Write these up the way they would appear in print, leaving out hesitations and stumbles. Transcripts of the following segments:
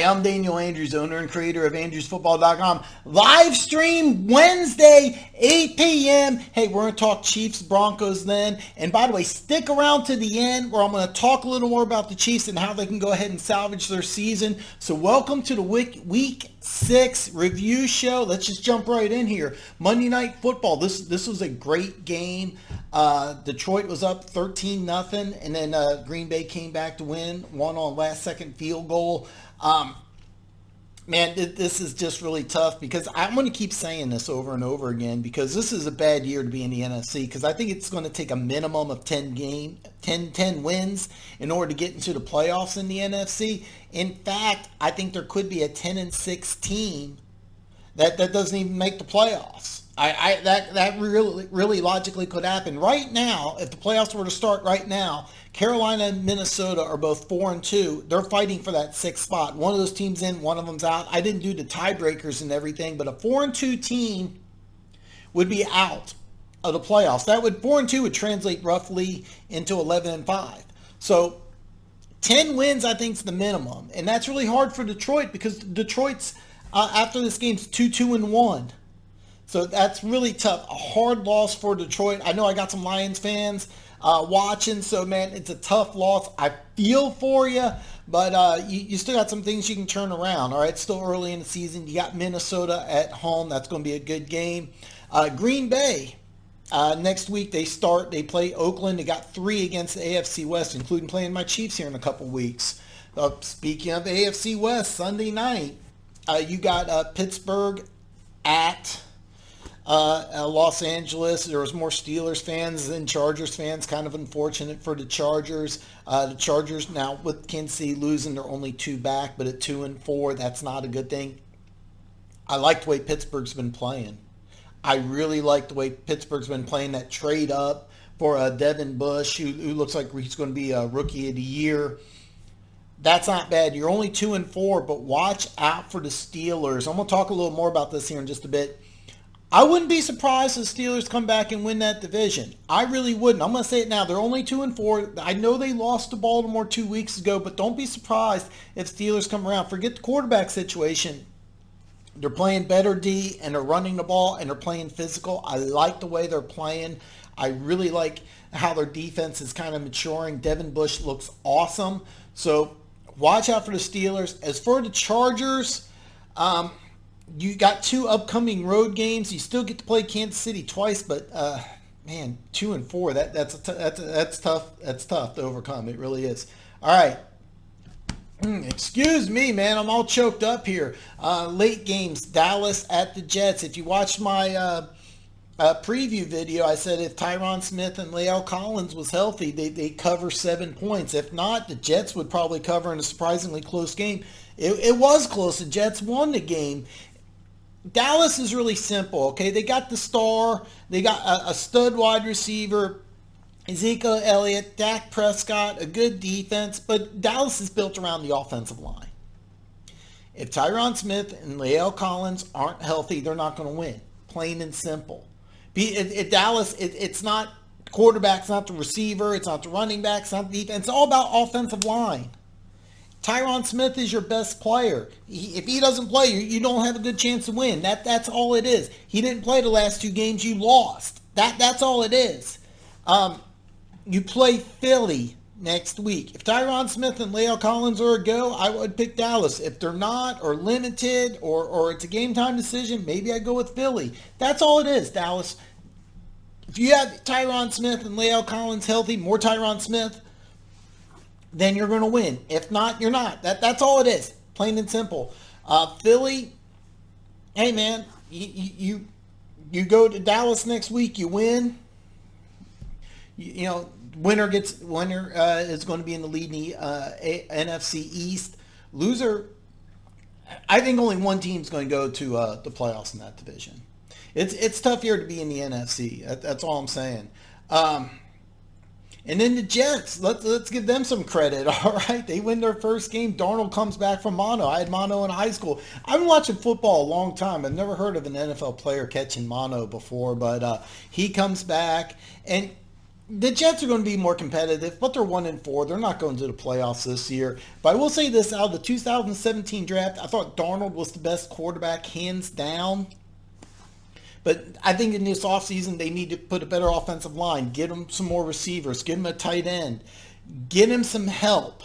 Hi, I'm Daniel Andrews, owner and creator of Andrewsfootball.com. Live stream Wednesday, 8 p.m. Hey, we're going to talk Chiefs Broncos then. And by the way, stick around to the end where I'm going to talk a little more about the Chiefs and how they can go ahead and salvage their season. So welcome to the Week 6 review show. Let's just jump right in here. Monday Night Football. This was a great game. Detroit was up 13-0, and then Green Bay came back to win, one on last-second field goal. Man, this is just really tough because I'm going to keep saying this over and over again because this is a bad year to be in the NFC because I think it's going to take a minimum of 10 wins in order to get into the playoffs in the NFC. In fact, I think there could be a 10-6 team that doesn't even make the playoffs. That really logically could happen. Right now, if the playoffs were to start right now, Carolina and Minnesota are both 4-2. They're fighting for that 6th spot. One of those teams in, one of them's out. I didn't do the tiebreakers and everything, but a 4-2 team would be out of the playoffs. 4-2 would translate roughly into 11-5. So 10 wins, I think, is the minimum, and that's really hard for Detroit because Detroit's after this game's 2-1. So that's really tough. A hard loss for Detroit. I know I got some Lions fans watching, so man, it's a tough loss. I feel for you, but you still got some things you can turn around. All right, it's still early in the season. You got Minnesota at home. That's going to be a good game. Green Bay, next week they play Oakland. They got 3 against the AFC West, including playing my Chiefs here in a couple weeks. Speaking of the AFC West, Sunday night, you got Pittsburgh at Los Angeles. There was more Steelers fans than Chargers fans. Kind of unfortunate for the Chargers. The Chargers now with Kansas City losing, they're only 2 back, but at 2-4, that's not a good thing. I like the way Pittsburgh's been playing. I really like the way Pittsburgh's been playing. That trade up for Devin Bush, who looks like he's going to be a rookie of the year. That's not bad. You're only 2-4, but watch out for the Steelers. I'm going to talk a little more about this here in just a bit. I wouldn't be surprised if the Steelers come back and win that division. I really wouldn't. I'm going to say it now. They're only 2-4. I know they lost to Baltimore 2 weeks ago, but don't be surprised if Steelers come around. Forget the quarterback situation. They're playing better D, and they're running the ball, and they're playing physical. I like the way they're playing. I really like how their defense is kind of maturing. Devin Bush looks awesome. So watch out for the Steelers. As for the Chargers, you got 2 upcoming road games. You still get to play Kansas City twice, but man, 2-4. That's tough. That's tough to overcome. It really is. All right. Excuse me, man. I'm all choked up here. Late games. Dallas at the Jets. If you watched my preview video, I said if Tyron Smith and La'el Collins was healthy, they cover 7 points. If not, the Jets would probably cover in a surprisingly close game. It was close. The Jets won the game. Dallas is really simple, okay? They got the star. They got a stud wide receiver, Ezekiel Elliott, Dak Prescott, a good defense, but Dallas is built around the offensive line. If Tyron Smith and La'el Collins aren't healthy, they're not going to win. Plain and simple. Dallas, it's not quarterback, it's not the receiver, it's not the running back, it's not the defense. It's all about offensive line. Tyron Smith is your best player. If he doesn't play, you don't have a good chance to win. That's all it is. He didn't play the last 2 games. You lost. That's all it is. You play Philly next week. If Tyron Smith and La'el Collins are a go, I would pick Dallas. If they're not, or limited, or it's a game time decision, maybe I go with Philly. That's all it is, Dallas. If you have Tyron Smith and La'el Collins healthy, more Tyron Smith, then you're going to win. If not, you're not. That's all it is. Plain and simple. Philly, hey man, you go to Dallas next week, you win. You know, winner is going to be in the lead in the NFC East. Loser, I think only one team's going to go to the playoffs in that division. It's tough here to be in the NFC. That's all I'm saying. And then the Jets, let's give them some credit, all right? They win their first game. Darnold comes back from mono. I had mono in high school. I've been watching football a long time. I've never heard of an NFL player catching mono before, but he comes back. And the Jets are going to be more competitive, but they're 1-4. They're not going to the playoffs this year. But I will say this: out of the 2017 draft, I thought Darnold was the best quarterback, hands down. But I think in this offseason, they need to put a better offensive line, get him some more receivers, get him a tight end, get him some help,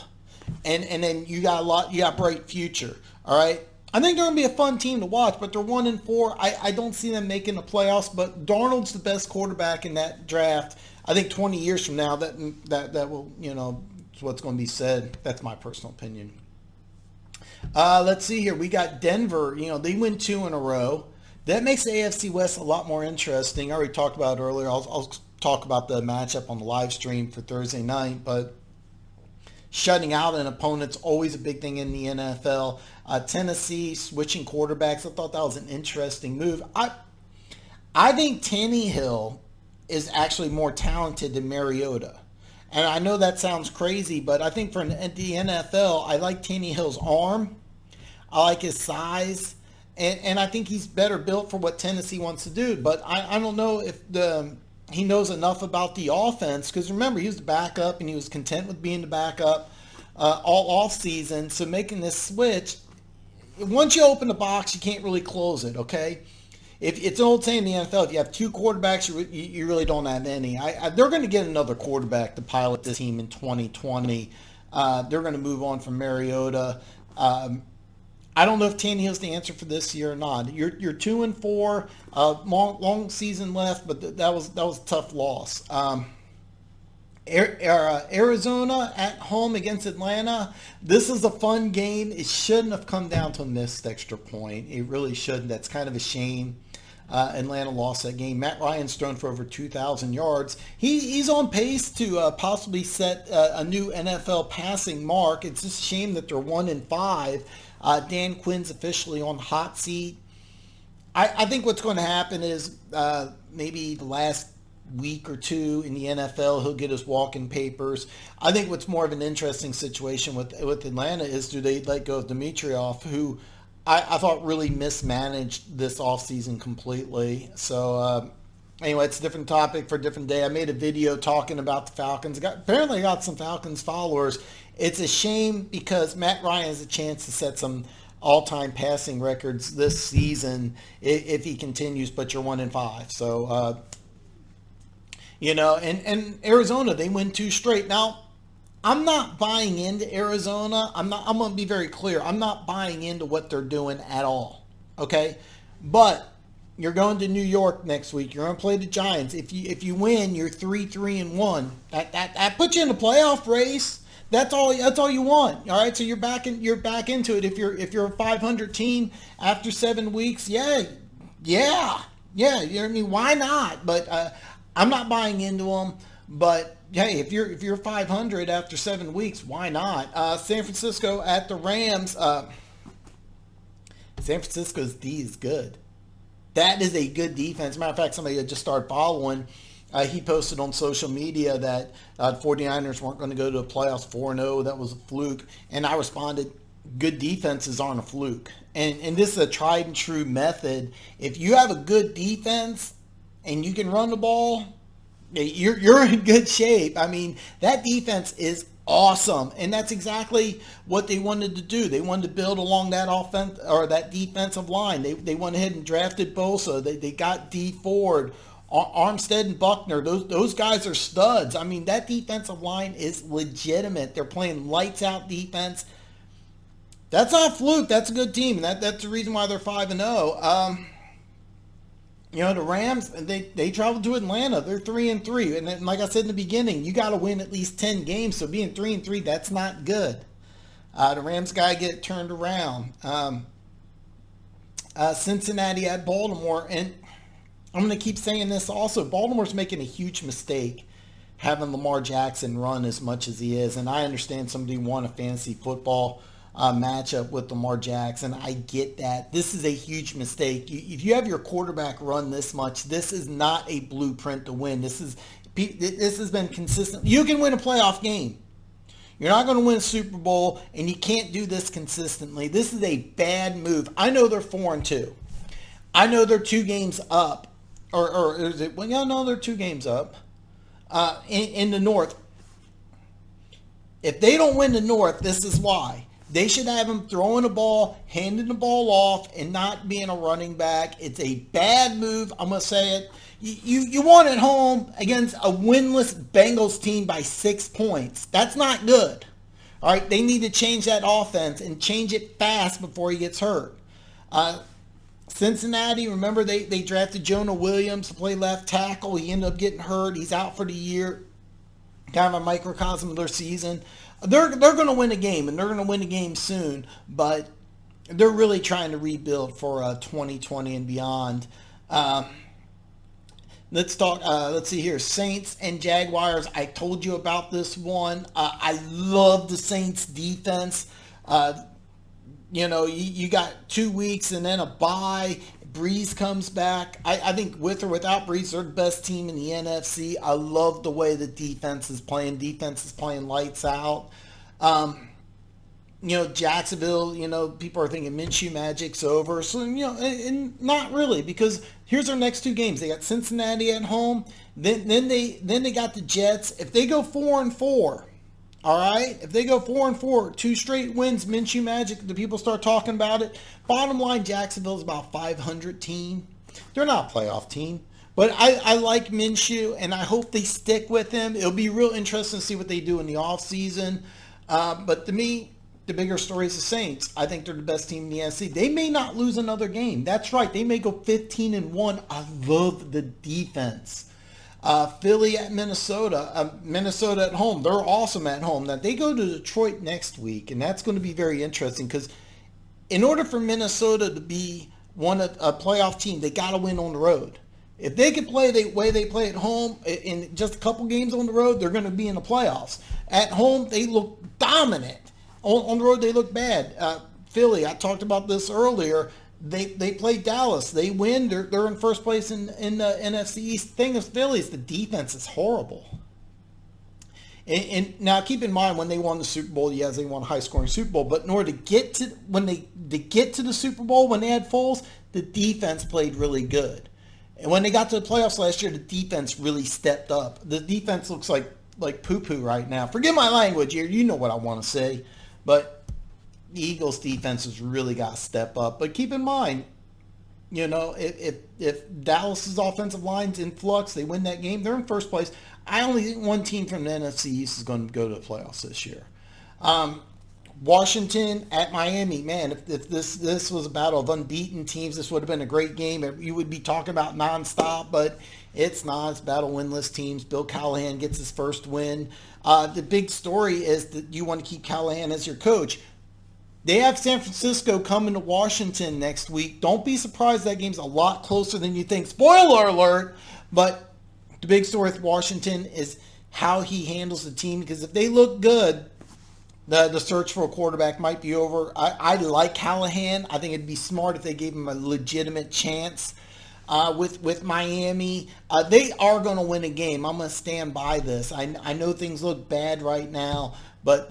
and then you got a bright future. All right. I think they're going to be a fun team to watch, but they're 1-4. I don't see them making the playoffs, but Darnold's the best quarterback in that draft. I think 20 years from now, that will, is what's going to be said. That's my personal opinion. Let's see here. We got Denver. They win 2 in a row. That makes the AFC West a lot more interesting. I already talked about it earlier. I'll talk about the matchup on the live stream for Thursday night, but shutting out an opponent's always a big thing in the NFL. Tennessee switching quarterbacks. I thought that was an interesting move. I think Tannehill is actually more talented than Mariota. And I know that sounds crazy, but I think for the NFL, I like Tannehill's arm. I like his size. And I think he's better built for what Tennessee wants to do. But I don't know if he knows enough about the offense. Because remember, he was the backup, and he was content with being the backup all offseason. So making this switch, once you open the box, you can't really close it, okay? If it's an old saying in the NFL, if you have 2 quarterbacks, you really don't have any. They're going to get another quarterback to pilot this team in 2020. They're going to move on from Mariota. I don't know if Tannehill's the answer for this year or not. You're 2-4, long season left, but that was a tough loss. Arizona at home against Atlanta. This is a fun game. It shouldn't have come down to a missed extra point. It really shouldn't. That's kind of a shame. Atlanta lost that game. Matt Ryan's thrown for over 2,000 yards. He's on pace to possibly set a new NFL passing mark. It's just a shame that they're 1-5. Dan Quinn's officially on the hot seat. I think what's going to happen is maybe the last week or two in the NFL, he'll get his walking papers. I think what's more of an interesting situation with Atlanta is, do they let go of Dimitroff, who I thought really mismanaged this offseason completely. So anyway, it's a different topic for a different day. I made a video talking about the Falcons. Apparently I got some Falcons followers. It's a shame because Matt Ryan has a chance to set some all-time passing records this season if he continues, but you're 1-5. So, and Arizona, they win 2 straight. Now, I'm not buying into Arizona. I'm going to be very clear. I'm not buying into what they're doing at all. Okay? But you're going to New York next week. You're going to play the Giants. If you win, you're 3-1. That puts you in the playoff race. That's all you want. All right? So you're back into it. If you're a 500 team after 7 weeks, yeah. I mean, why not? But I'm not buying into them. But hey, if you're 500 after 7 weeks, why not? San Francisco at the Rams. San Francisco's D is good. That is a good defense. Matter of fact, somebody that just started following, he posted on social media that the 49ers weren't going to go to the playoffs 4-0. That was a fluke. And I responded, good defenses aren't a fluke. And this is a tried and true method. If you have a good defense and you can run the ball, you're in good shape. I mean, that defense is awesome, and that's exactly what they wanted to do. They wanted to build along that offense or that defensive line. They went ahead and drafted Bosa. They got D Ford, Armstead, and Buckner. Those guys are studs. I mean, that defensive line is legitimate. They're playing lights out defense. That's not a fluke. That's a good team, and that's the reason why they're 5-0. The Rams, they traveled to Atlanta. They're 3-3. And like I said in the beginning, you got to win at least 10 games. So being 3-3, that's not good. The Rams got to get turned around. Cincinnati at Baltimore. And I'm going to keep saying this also. Baltimore's making a huge mistake having Lamar Jackson run as much as he is. And I understand somebody won a fantasy football matchup with Lamar Jackson. I get that. This is a huge mistake. If you have your quarterback run this much, this is not a blueprint to win. This has been consistent. You can win a playoff game. You're not going to win a Super Bowl, and you can't do this consistently. This is a bad move. I know they're 4-2. I know they're 2 games up. Or is it? Well, yeah, no, they're 2 games up. in the North. If they don't win the North, this is why. They should have him throwing the ball, handing the ball off, and not being a running back. It's a bad move. I'm going to say it. You won at home against a winless Bengals team by 6 points. That's not good. All right, they need to change that offense and change it fast before he gets hurt. Cincinnati, remember they drafted Jonah Williams to play left tackle. He ended up getting hurt. He's out for the year. Kind of a microcosm of their season. They're going to win a game, and they're going to win a game soon, but they're really trying to rebuild for 2020 and beyond. Let's talk. Let's see here. Saints and Jaguars. I told you about this one. I love the Saints defense. You got 2 weeks and then a bye. Breeze comes back. I think with or without Breeze, they're the best team in the NFC. I love the way the defense is playing. Defense is playing lights out. Jacksonville, people are thinking Minshew Magic's over. So, and not really, because here's our next 2 games. They got Cincinnati at home. Then they got the Jets. If they go 4-4, all right? If they go 4-4, 2 straight wins, Minshew Magic, the people start talking about it. Bottom line, Jacksonville's about 500 team. They're not a playoff team. But I like Minshew, and I hope they stick with him. It'll be real interesting to see what they do in the offseason. But to me, the bigger story is the Saints. I think they're the best team in the NFC. They may not lose another game. That's right. They may go 15-1. I love the defense. Philly at Minnesota. Minnesota at home. They're awesome at home. Now, they go to Detroit next week, and that's going to be very interesting because in order for Minnesota to be a playoff team, they got to win on the road. If they can play the way they play at home in just a couple games on the road, they're going to be in the playoffs. At home, they look dominant. On the road, they look bad. Philly, I talked about this earlier. They play Dallas. They win. They're in first place in the NFC East. Thing is, Philly's the defense is horrible. And now keep in mind when they won the Super Bowl, yes, they won a high-scoring Super Bowl. But in order to get to the Super Bowl when they had Foles, the defense played really good. And when they got to the playoffs last year, the defense really stepped up. The defense looks like poo-poo right now. Forgive my language here. You know what I want to say. But the Eagles' defense has really got to step up. But keep in mind, if Dallas's offensive line's in flux, they win that game, they're in first place. I only think one team from the NFC East is going to go to the playoffs this year. Washington at Miami. Man, if this was a battle of unbeaten teams, this would have been a great game. You would be talking about nonstop, but it's not. It's battle winless teams. Bill Callahan gets his first win. The big story is that you want to keep Callahan as your coach. They have San Francisco coming to Washington next week. Don't be surprised that game's a lot closer than you think. Spoiler alert! But the big story with Washington is how he handles the team, because if they look good, the search for a quarterback might be over. I like Callahan. I think it'd be smart if they gave him a legitimate chance with Miami. They are going to win a game. I'm going to stand by this. I know things look bad right now, but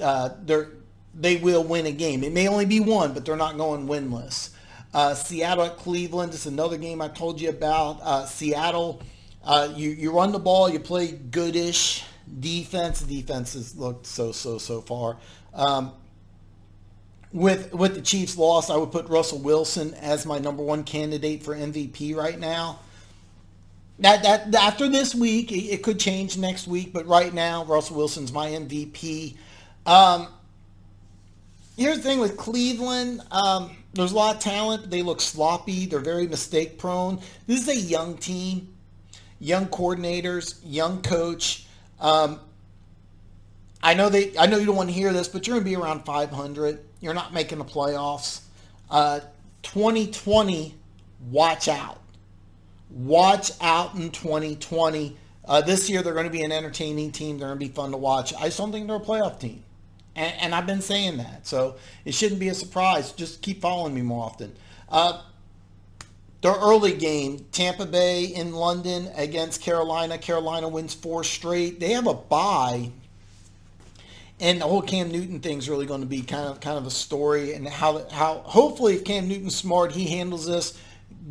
they will win a game. It may only be one, but they're not going winless. Seattle at Cleveland is another game I told you about. Seattle, you run the ball, you play goodish defense. The defense has looked so far. With the Chiefs' loss, I would put Russell Wilson as my number one candidate for MVP right now. That after this week, it could change next week, but right now, Russell Wilson's my MVP. Here's the thing with Cleveland. There's a lot of talent. They look sloppy. They're very mistake prone. This is a young team, young coordinators, young coach. I know you don't want to hear this, but you're going to be around 500. You're not making the playoffs. 2020, watch out. Watch out in 2020. This year they're going to be an entertaining team. They're going to be fun to watch. I just don't think they're a playoff team. And I've been saying that. So it shouldn't be a surprise. Just keep following me more often. Their early game, Tampa Bay in London against Carolina. Carolina wins 4 straight. They have a bye. And the whole Cam Newton thing is really going to be kind of a story, and how hopefully if Cam Newton's smart, he handles this,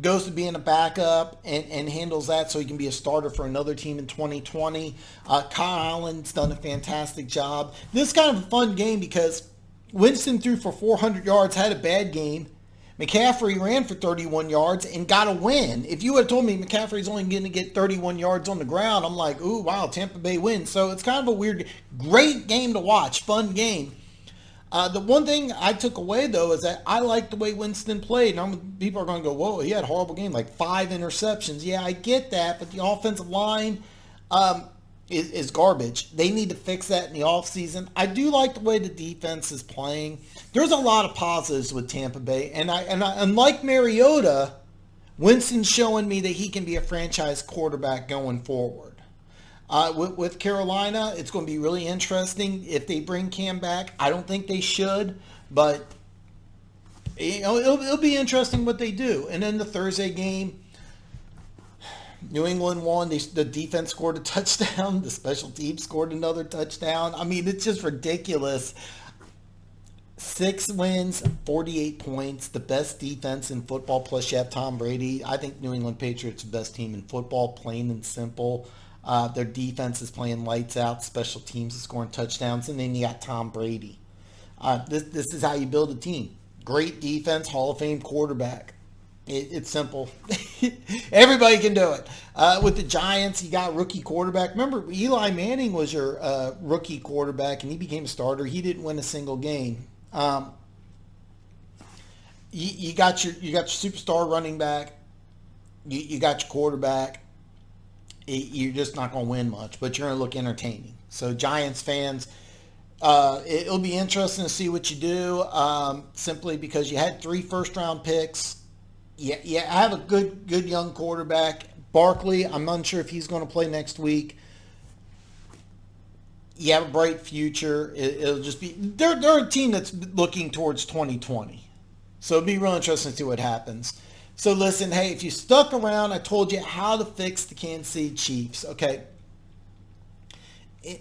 goes to being a backup and handles that so he can be a starter for another team in 2020. Kyle Allen's done a fantastic job. This is kind of a fun game because Winston threw for 400 yards, had a bad game. McCaffrey ran for 31 yards and got a win. If you had told me McCaffrey's only going to get 31 yards on the ground, I'm like, ooh, wow, Tampa Bay wins. So it's kind of a weird, great game to watch, fun game. The one thing I took away, though, is that I like the way Winston played. And people are going to go, whoa, he had a horrible game, like 5 interceptions. Yeah, I get that, but the offensive line is garbage. They need to fix that in the offseason. I do like the way the defense is playing. There's a lot of positives with Tampa Bay. And unlike Mariota, Winston's showing me that he can be a franchise quarterback going forward. With Carolina, it's going to be really interesting if they bring Cam back. I don't think they should, but it'll be interesting what they do. And then the Thursday game, New England won. The defense scored a touchdown. The special team scored another touchdown. I mean, it's just ridiculous. 6 wins, 48 points, the best defense in football, plus you have Tom Brady. I think New England Patriots are the best team in football, plain and simple. Their defense is playing lights out. Special teams is scoring touchdowns. And then you got Tom Brady. This is how you build a team. Great defense, Hall of Fame quarterback. It's simple. Everybody can do it. With the Giants, you got rookie quarterback. Remember, Eli Manning was your rookie quarterback, and he became a starter. He didn't win a single game. You got your superstar running back. You got your quarterback. You're just not going to win much, but you're going to look entertaining. So Giants fans, it'll be interesting to see what you do, simply because you had 3 first-round picks. You have a good young quarterback. Barkley, I'm unsure if he's going to play next week. You have a bright future. It'll just be they're a team that's looking towards 2020. So it'll be real interesting to see what happens. So listen, hey, if you stuck around, I told you how to fix the Kansas City Chiefs, okay?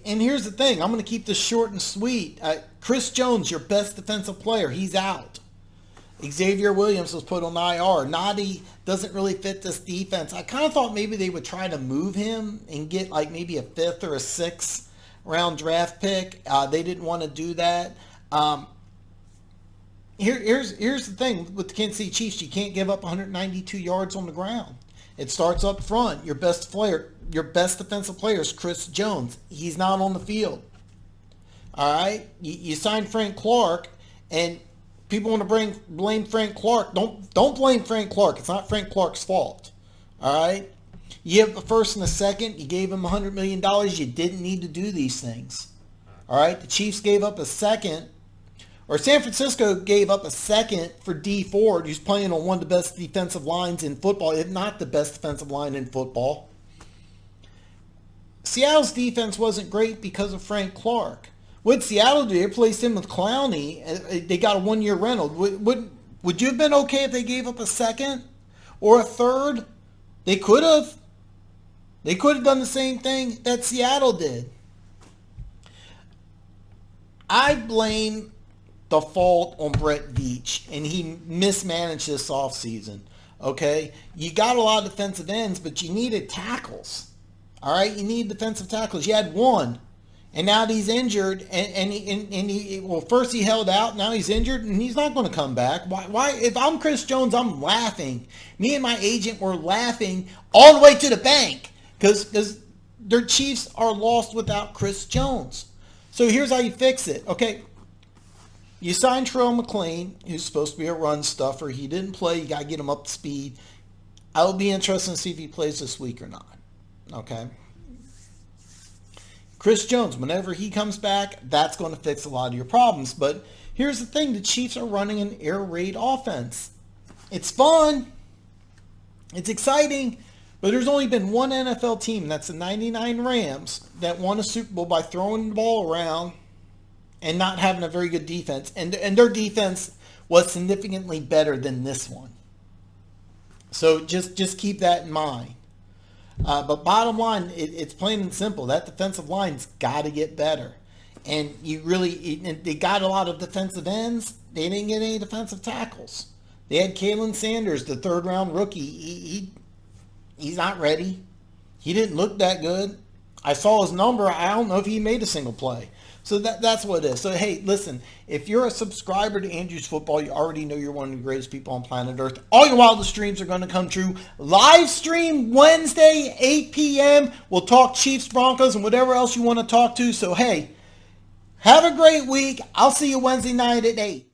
And here's the thing. I'm going to keep this short and sweet. Chris Jones, your best defensive player, he's out. Xavier Williams was put on IR. Nadi doesn't really fit this defense. I kind of thought maybe they would try to move him and get like maybe a 5th or a 6th round draft pick. They didn't want to do that. Here's the thing with the Kansas City Chiefs. You can't give up 192 yards on the ground. It starts up front. Your best defensive player is Chris Jones. He's not on the field. All right? You signed Frank Clark, and people want to blame Frank Clark. Don't blame Frank Clark. It's not Frank Clark's fault. All right? You have a first and a second. You gave him $100 million. You didn't need to do these things. All right? The Chiefs gave up a second. Or San Francisco gave up a second for D Ford, who's playing on one of the best defensive lines in football, if not the best defensive line in football. Seattle's defense wasn't great because of Frank Clark. What Seattle did, they replaced him with Clowney. They got a 1-year rental. Would you have been okay if they gave up a second or a third? They could have. They could have done the same thing that Seattle did. I blame the fault on Brett Veach, and he mismanaged this offseason. Okay? You got a lot of defensive ends, but you needed tackles. All right? You need defensive tackles. You had one, and now he's injured, and he first he held out, now he's injured, and he's not going to come back. Why? If I'm Chris Jones, I'm laughing. Me and my agent were laughing all the way to the bank because their Chiefs are lost without Chris Jones. So here's how you fix it. Okay? You signed Terrell McClain, who's supposed to be a run stuffer. He didn't play. You got to get him up to speed. I'll be interested to see if he plays this week or not. Okay? Chris Jones, whenever he comes back, that's going to fix a lot of your problems. But here's the thing. The Chiefs are running an air raid offense. It's fun. It's exciting. But there's only been one NFL team, and that's the 99 Rams, that won a Super Bowl by throwing the ball around and not having a very good defense. And their defense was significantly better than this one. So just keep that in mind. But bottom line, it's plain and simple. That defensive line's got to get better. And they got a lot of defensive ends. They didn't get any defensive tackles. They had Kalen Sanders, the third round rookie. He's not ready. He didn't look that good. I saw his number. I don't know if he made a single play. So that's what it is. So, hey, listen, if you're a subscriber to Andrew's Football, you already know you're one of the greatest people on planet Earth. All your wildest dreams are going to come true. Live stream Wednesday, 8 p.m. We'll talk Chiefs, Broncos, and whatever else you want to talk to. So, hey, have a great week. I'll see you Wednesday night at 8.